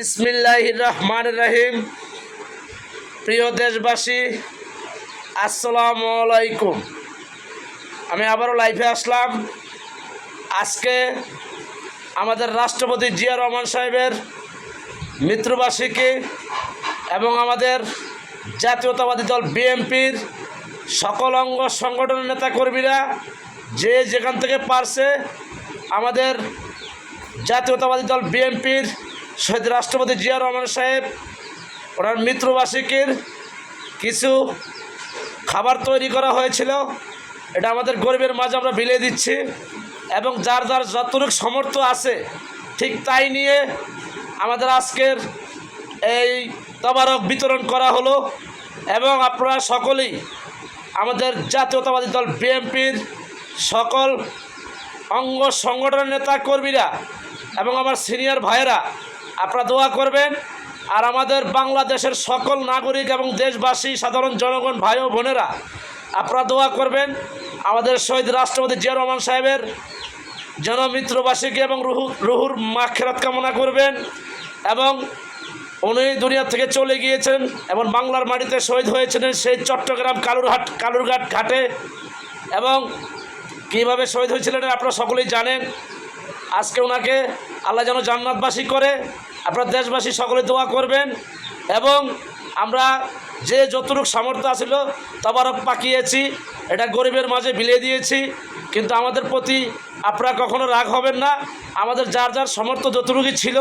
বিসমিল্লাহির রহমানির রহিম। প্রিয় দেশবাসী, আসসালামু আলাইকুম। আমি আবারও লাইভে আসলাম। আজকে আমাদের রাষ্ট্রপতি জিয়া রহমান সাহেবের মৃত্যুবার্ষিকী এবং আমাদের জাতীয়তাবাদী দল বিএনপির সকল অঙ্গ সংগঠনের নেতাকর্মীরা যে যেখান থেকে পারছে আমাদের জাতীয়তাবাদী দল বিএনপির শহীদ রাষ্ট্রপতি জিয়া রহমান সাহেব ওনার মৃত্যুবার্ষিকীর কিছু খাবার তৈরি করা হয়েছিল। এটা আমাদের গরিবের মাঝে আমরা বিলিয়ে দিচ্ছি এবং যার যার যতটুকু সামর্থ্য আছে ঠিক তাই নিয়ে আমাদের আজকের এই তবারক বিতরণ করা হলো। এবং আপনারা সকলেই আমাদের জাতীয়তাবাদী দল বিএনপির সকল অঙ্গ সংগঠনের নেতা কর্মীরা এবং আমার সিনিয়র ভাইয়েরা আপনারা দোয়া করবেন। আর আমাদের বাংলাদেশের সকল নাগরিক এবং দেশবাসী সাধারণ জনগণ ভাই ও বোনেরা আপনারা দোয়া করবেন আমাদের শহীদ রাষ্ট্রপতি জিয়া রহমান সাহেবের জন্মমৃত্যুবার্ষিকী এবং রুহুর মাগফিরাত কামনা করবেন। এবং উনি দুনিয়া থেকে চলে গিয়েছেন এবং বাংলার মাটিতে শহীদ হয়েছিলেন সেই চট্টগ্রাম কালুরঘাট ঘাটে। এবং কীভাবে শহীদ হয়েছিলেন আপনারা সকলেই জানেন। আজকে ওনাকে আল্লাহ যেন জান্নাতবাসী করে। আপনারা দেশবাসী সকলে দোয়া করবেন। এবং আমরা যে যতটুকু সামর্থ্য আছিল তবারক পাকিয়েছি, এটা গরিবের মাঝে বিলিয়ে দিয়েছি। কিন্তু আমাদের প্রতি আপনারা কখনো রাগ হবেন না। আমাদের যার যার সামর্থ্য যতটুকুই ছিল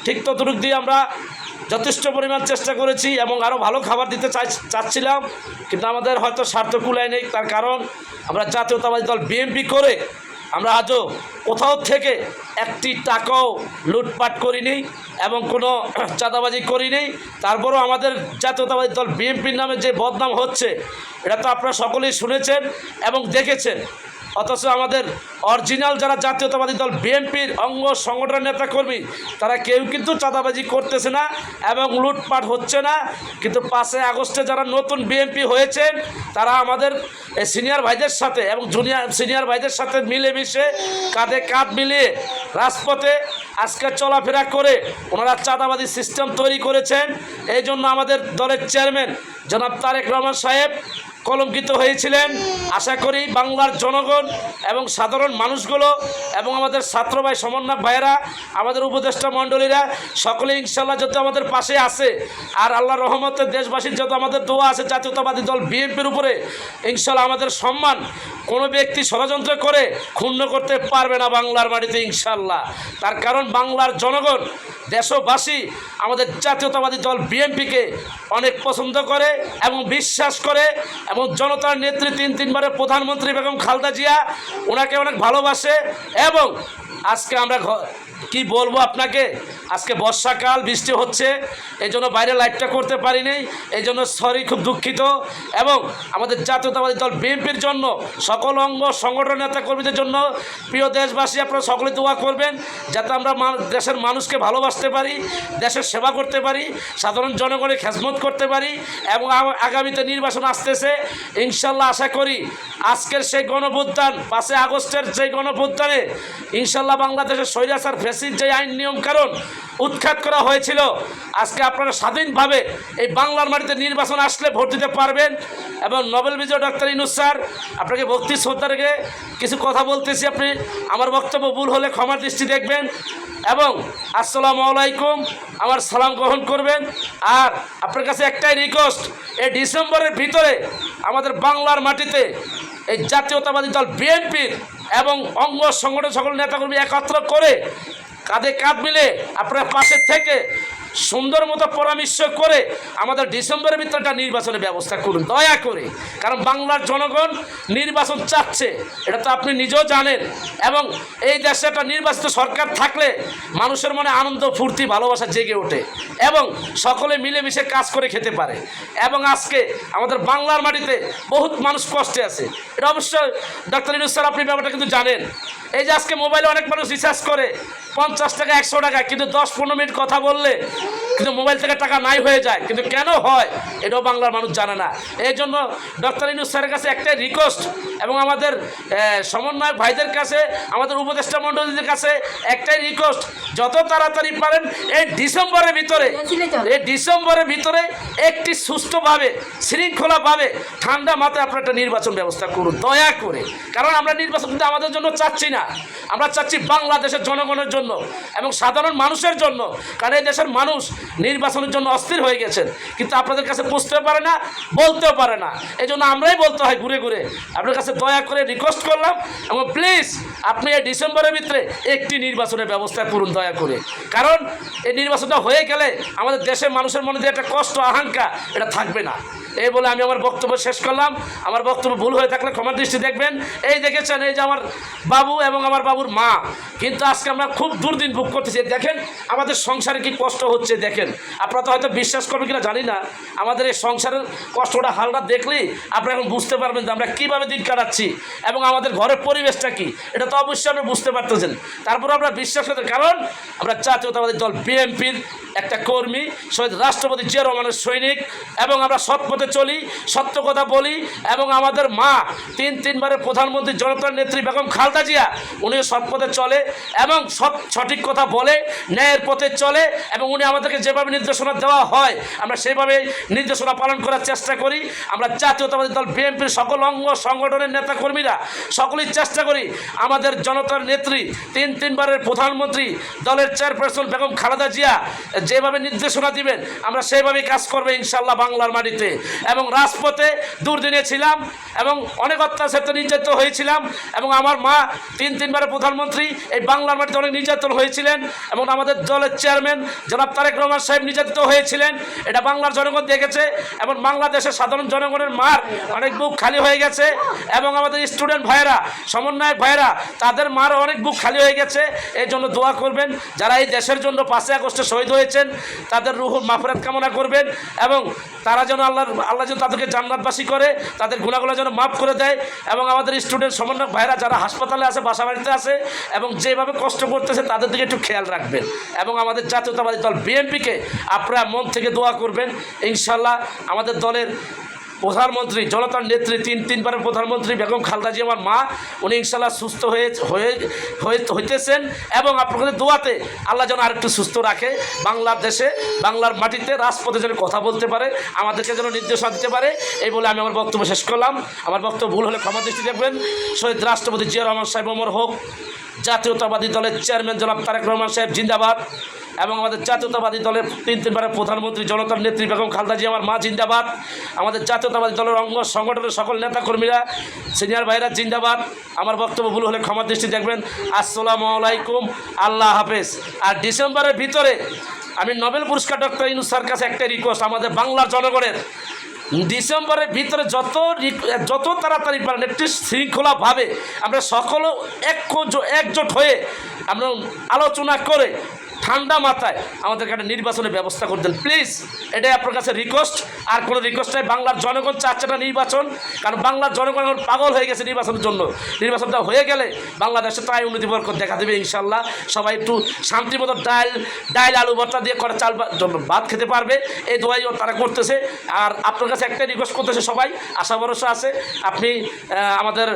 ঠিক ততটুকু দিয়ে আমরা যথেষ্ট পরিমাণ চেষ্টা করেছি এবং আরও ভালো খাবার দিতে চাচ্ছিলাম, কিন্তু আমাদের হয়তো স্বার্থ কুলায় নেই। তার কারণ আমরা জাতীয়তাবাদী দল বিএনপি করে আমরা আজও কোথাও থেকে একটি টাকাও লুটপাট করিনি এবং কোনো চাঁদাবাজি করিনি। তারপরও আমাদের জাতীয়তাবাদী দল বিএনপির নামে যে বদনাম হচ্ছে এটা তো আপনারা সকলেই শুনেছেন এবং দেখেছেন। অথচ আমাদের অরিজিনাল যারা জাতীয়তাবাদী দল বিএনপির অঙ্গ সংগঠনের নেতাকর্মী তারা কেউ কিন্তু চাঁদাবাজি করতেছে না এবং লুটপাট হচ্ছে না। কিন্তু 5 আগস্টে যারা নতুন বিএনপি হয়েছেন তারা আমাদের সিনিয়র ভাইদের সাথে এবং সিনিয়র ভাইদের সাথে মিলেমিশে কাঁধে কাঁধ মিলিয়ে রাজপথে আজকে চলাফেরা করে ওনারা চাঁদাবাজি সিস্টেম তৈরি করেছেন। এই জন্য আমাদের দলের চেয়ারম্যান জনাব তারেক রহমান সাহেব কলঙ্কিত হয়েছিলেন। আশা করি বাংলার জনগণ এবং সাধারণ মানুষগুলো এবং আমাদের ছাত্র ভাই সমন্বয়ক ভাইয়েরা আমাদের উপদেষ্টা মণ্ডলীরা সকলে ইনশাল্লাহ যত আমাদের পাশে আছে আর আল্লাহর রহমতে দেশবাসীর যত আমাদের দোয়া আছে জাতীয়তাবাদী দল বিএনপির উপরে ইনশাল্লাহ আমাদের সম্মান কোনো ব্যক্তি ষড়যন্ত্র করে ক্ষুণ্ণ করতে পারবে না বাংলার মাটিতে ইনশাল্লাহ। তার কারণ বাংলার জনগণ দেশবাসী আমাদের জাতীয়তাবাদী দল বিএনপিকে অনেক পছন্দ করে এবং বিশ্বাস করে এবং জনতার নেত্রী 3 প্রধানমন্ত্রী বেগম খালেদা জিয়া ওনাকে অনেক ভালোবাসে। এবং আজকে আমরা কি বলবো আপনাকে, আজকে বর্ষাকাল, বৃষ্টি হচ্ছে, এই জন্য বাইরে লাইভটা করতে পারিনি, এই জন্য সরি, খুব দুঃখিত। এবং আমাদের জাতীয়তাবাদী দল বিএনপির জন্য সকল অঙ্গ সংগঠন নেতা কর্মীদের জন্য প্রিয় দেশবাসী আপনারা সকলে দোয়া করবেন যাতে আমরা দেশের মানুষকে ভালোবাসতে পারি, দেশের সেবা করতে পারি, সাধারণ জনগণের খেদমত করতে পারি। এবং আগামীতে নির্বাচন আসতেছে ইনশাল্লাহ। আশা করি আজকের সেই গণভ্যুত্থান 5 আগস্টের সেই গণভ্যুত্থানে ইনশাল্লাহ বাংলাদেশের স্বৈরাচার ফ্যাসিস্ট যে আইন নিয়ম কানুন উৎখাত করা হয়েছিল আজকে আপনারা স্বাধীনভাবে এই বাংলার মাটিতে নির্বাচন আসলে ভোট দিতে পারবেন। এবং নোবেল বিজয় ডক্টর ইউনূস স্যার আপনাকে ভক্তি শ্রদ্ধা রেখে কিছু কথা বলতেছি, আপনি আমার বক্তব্য ভুল হলে ক্ষমার দৃষ্টি দেখবেন। এবং আসসালামু আলাইকুম, আমার সালাম গ্রহণ করবেন। আর আপনার কাছে একটাই রিকোয়েস্ট, এই ডিসেম্বরের ভিতরে আমাদের বাংলার মাটিতে এই জাতীয়তাবাদী দল বিএনপির এবং অঙ্গ সংগঠন সকল নেতাকর্মী একত্র করে কাঁধে কাঁধ মিলে আপনার পাশে থেকে সুন্দর মতো পরামর্শ করে আমাদের ডিসেম্বরের ভিতরটা নির্বাচনের ব্যবস্থা করুন দয়া করে। কারণ বাংলার জনগণ নির্বাচন চাচ্ছে, এটা তো আপনি নিজেও জানেন। এবং এই দেশে একটা নির্বাচিত সরকার থাকলে মানুষের মনে আনন্দ, ফুর্তি, ভালোবাসা জেগে ওঠে এবং সকলে মিলেমিশে কাজ করে খেতে পারে। এবং আজকে আমাদের বাংলার মাটিতে বহুত মানুষ কষ্টে আছে, এটা অবশ্যই ডক্টর ইউনূস স্যার আপনি ব্যাপারটা কিন্তু জানেন। এই যে আজকে মোবাইলে অনেক মানুষ রিচার্জ করে 50 টাকা 100 টাকা, কিন্তু 10-15 মিনিট কথা বললে কিন্তু মোবাইল থেকে টাকা নাই হয়ে যায়, কিন্তু কেন হয় এটাও বাংলার মানুষ জানে না। এই জন্য ডক্টর ইউনূস স্যারের কাছে একটাই রিকোয়েস্ট এবং আমাদের সমন্বয়ক ভাইদের কাছে, আমাদের উপদেষ্টা মণ্ডলীদের কাছে একটাই রিকোয়েস্ট, যত তাড়াতাড়ি পারেন এই ডিসেম্বরের ভিতরে একটি সুষ্ঠুভাবে শৃঙ্খলাভাবে ঠান্ডা মাথায় আপনারা একটা নির্বাচন ব্যবস্থা করুন দয়া করে। কারণ আমরা নির্বাচন কিন্তু আমাদের জন্য চাচ্ছি না, আমরা চাচ্ছি বাংলাদেশের জনগণের জন্য এবং সাধারণ মানুষের জন্য। কারণ এই দেশের মানুষ নির্বাচনের জন্য অস্থির হয়ে গেছেন, কিন্তু আপনাদের কাছে বুঝতেও পারে না, বলতেও পারে না। এই জন্য আমরাই বলতে হয় ঘুরে ঘুরে। আপনার কাছে দয়া করে রিকোয়েস্ট করলাম এবং প্লিজ আপনি এই ডিসেম্বরের ভিতরে একটি নির্বাচনের ব্যবস্থা করুন দয়া করে। কারণ এই নির্বাচনটা হয়ে গেলে আমাদের দেশের মানুষের মনে যে একটা কষ্ট আকাঙ্ক্ষা এটা থাকবে না। এই বলে আমি আমার বক্তব্য শেষ করলাম। আমার বক্তব্য ভুল হয়ে থাকলে ক্ষমার দৃষ্টি দেখবেন। এই দেখেছেন, এই যে আমার বাবু এবং আমার বাবুর মা, কিন্তু আজকে আমরা খুব দুর্দিন ভোগ করতেছি। দেখেন আমাদের সংসারে কি কষ্ট হচ্ছে, দেখেন। আপনারা তো হয়তো বিশ্বাস করবেন কিনা জানি না, আমাদের এই সংসারের কষ্টটা হালটা দেখলেই আপনারা এখন বুঝতে পারবেন যে আমরা কীভাবে দিন কাটাচ্ছি এবং আমাদের ঘরের পরিবেশটা কী, এটা তো অবশ্যই আপনি বুঝতে পারতেছেন। তারপরে আমরা বিশ্বাস করতে, কারণ আমরা জাতীয়তাবাদী দল বিএনপির একটা কর্মী, শহীদ রাষ্ট্রপতি জিয়া রহমানের সৈনিক, এবং আমরা সৎ পথে চলি, সত্য কথা বলি। এবং আমাদের মা তিনবারের প্রধানমন্ত্রী জনতার নেত্রী বেগম খালেদা জিয়া, উনিও সৎ পথে চলে এবং সঠিক কথা বলে, ন্যায়ের পথে চলে। এবং উনি আমাদেরকে যেভাবে নির্দেশনা দেওয়া হয় আমরা সেভাবে নির্দেশনা পালন করার চেষ্টা করি। আমরা জাতীয়তাবাদী দল বিএনপির সকল অঙ্গ সংগঠনের নেতাকর্মীরা সকলেই চেষ্টা করি আমাদের জনতার নেত্রী তিনবারের প্রধানমন্ত্রী দলের চেয়ারপারসন বেগম খালেদা জিয়া যেভাবে নির্দেশনা দিবেন আমরা সেইভাবেই কাজ করবো ইনশাল্লাহ বাংলার মাটিতে। এবং রাজপথে দুর্দিনে ছিলাম এবং অনেক অত্যাচারিত নির্যাতিত হয়েছিলাম, এবং আমার মা তিনবারের প্রধানমন্ত্রী এই বাংলার মাটিতে অনেক নির্যাতন হয়েছিলেন, এবং আমাদের দলের চেয়ারম্যান জনাব তারেক রহমান সাহেব নির্যাতিত হয়েছিলেন। এটা বাংলার জনগণ দেখেছে, এবং বাংলাদেশের সাধারণ জনগণের মার অনেক বুক খালি হয়ে গেছে। এবং আমাদের স্টুডেন্ট ভাইয়েরা, সমন্বয়ক ভাইয়েরা, তাদের মার অনেক বুক খালি হয়ে গেছে। এই জন্য দোয়া করবেন, যারা এই দেশের জন্য 5 আগস্টে শহীদ হয়েছেন তাদের রুহুর মাগফিরাত কামনা করবেন, এবং তারা যেন আল্লাহ যেন তাদেরকে জান্নাতবাসী করে, তাদের গুনাহগুলো যেন মাফ করে দেয়। এবং আমাদের স্টুডেন্ট সমন্বয়ক ভাইরা যারা হাসপাতালে আছে, বাসা বাড়িতে আছে এবং যেভাবে কষ্ট করতেছে তাদের দিকে একটু খেয়াল রাখবেন। এবং আমাদের জাতীয়তাবাদী দল বিএনপিকে আপনারা মন থেকে দোয়া করবেন। ইনশাল্লাহ আমাদের দলের প্রধানমন্ত্রী জনতার নেত্রী তিনবারের প্রধানমন্ত্রী বেগম খালেদা জিয়া আমার মা, উনি ইনশাল্লাহ সুস্থ হইতেছেন। এবং আপনাদের দোয়াতে আল্লাহ যেন আরেকটু সুস্থ রাখে, বাংলাদেশে বাংলার মাটিতে রাজপথে যেন কথা বলতে পারে, আমাদেরকে যেন নির্দেশনা দিতে পারে। এই বলে আমি আমার বক্তব্য শেষ করলাম। আমার বক্তব্য ভুল হলে ক্ষমা দৃষ্টি দেখবেন। শহীদ রাষ্ট্রপতি জিয়া রহমান সাহেব অমর হোক। জাতীয়তাবাদী দলের চেয়ারম্যান জনাব তারেক রহমান সাহেব জিন্দাবাদ। এবং আমাদের জাতীয়তাবাদী দলের তিনবারের প্রধানমন্ত্রী জনতার নেত্রী বেগম খালেদা জিয়া আমার মা জিন্দাবাদ। আমাদের জাতীয়তাবাদী দলের অঙ্গ সংগঠনের সকল নেতাকর্মীরা, সিনিয়র ভাইরা জিন্দাবাদ। আমার বক্তব্য ভুল হলে ক্ষমা দৃষ্টি দেখবেন। আসসালামু আলাইকুম, আল্লাহ হাফেজ। আর ডিসেম্বরের ভিতরে আমি নোবেল পুরস্কার ডক্টর ইউনূস স্যারের কাছে একটা রিকোয়েস্ট আমাদের বাংলার জনগণের, ডিসেম্বরের ভিতরে যত তাড়াতাড়ি পারেন একটি শৃঙ্খলাভাবে আমরা সকল একজোট হয়ে আমরা আলোচনা করে ঠান্ডা মাথায় আমাদেরকে একটা নির্বাচনের ব্যবস্থা করে দেন প্লিজ। এটাই আপনার কাছে রিকোয়েস্ট, আর কোনো রিকোয়েস্ট নাই। বাংলার জনগণ চাচ্ছে না নির্বাচন, কারণ বাংলার জনগণ এখন পাগল হয়ে গেছে নির্বাচনের জন্য। নির্বাচনটা হয়ে গেলে বাংলাদেশে তাই উন্নতি বরকত দেখা দেবে ইনশাল্লাহ। সবাই একটু শান্তি মতো ডাইল আলু ভর্তা দিয়ে করে চাল ভাত খেতে পারবে, এই দোয়াই তারা করতেছে। আর আপনার কাছে একটা রিকোয়েস্ট করতেছে, সবাই আশা ভরসা আছে আপনি আমাদের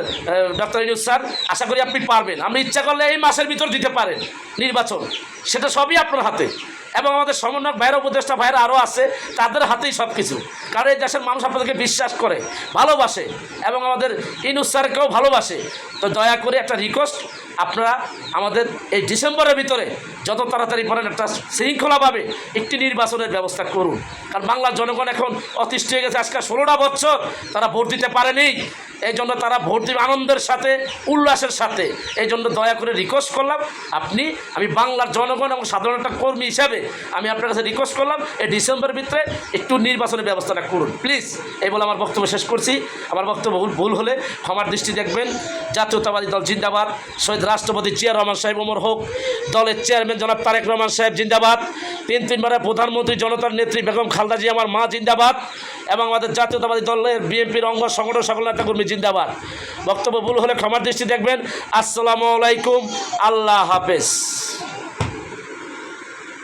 ডক্টর ইউনূস স্যার, আশা করি আপনি পারবেন। আপনি ইচ্ছা করলে এই মাসের ভিতর দিতে পারেন নির্বাচন, সেটা সবই আপনার হাতে। এবং আমাদের সমন্বয়ক ভাইয়েরা, উপদেষ্টা ভাইয়েরা আরও আছে, তাদের হাতেই সব কিছু। কারণ এই দেশের মানুষ আপনাদেরকে বিশ্বাস করে, ভালোবাসে, এবং আমাদের ইউনূস স্যারকেও ভালোবাসে। তো দয়া করে একটা রিকোয়েস্ট, আপনারা আমাদের এই ডিসেম্বরের ভিতরে যত তাড়াতাড়ি পারেন একটা শৃঙ্খলাভাবে একটি নির্বাচনের ব্যবস্থা করুন। কারণ বাংলার জনগণ এখন অতিষ্ঠ হয়ে গেছে। আজকাল 16টা বছর তারা ভোট দিতে পারেনি, এই জন্য তারা ভোট দিবে আনন্দের সাথে, উল্লাসের সাথে। এই জন্য দয়া করে রিকোয়েস্ট করলাম, আমি বাংলার জনগণ এবং সাধারণ একটা কর্মী হিসাবে আমি আপনার কাছে রিকোয়েস্ট করলাম এই ডিসেম্বরের ভিতরে একটু নির্বাচনের ব্যবস্থাটা করুন প্লিজ। এই বলে আমার বক্তব্য শেষ করছি। আমার বক্তব্য ভুল হলে ক্ষমার দৃষ্টি দেখবেন। জাতীয়তাবাদী দল জিন্দাবাদ। শহীদ রাষ্ট্রপতি জিয়া রহমান সাহেব অমর হোক। দলের চেয়ারম্যান জনাব তারেক রহমান সাহেব জিন্দাবাদ। তিনবারের প্রধানমন্ত্রী জনতার নেত্রী বেগম খালেদা জিয়া আমার মা জিন্দাবাদ। এবং আমাদের জাতীয়তাবাদী দলের বিএনপির অঙ্গ সংগঠন সকল নেতাকর্মী জিন্দাবাদ। বক্তব্য ভুল হলে ক্ষমার দৃষ্টি দেখবেন। আসসালামু আলাইকুম, আল্লাহ হাফেজ।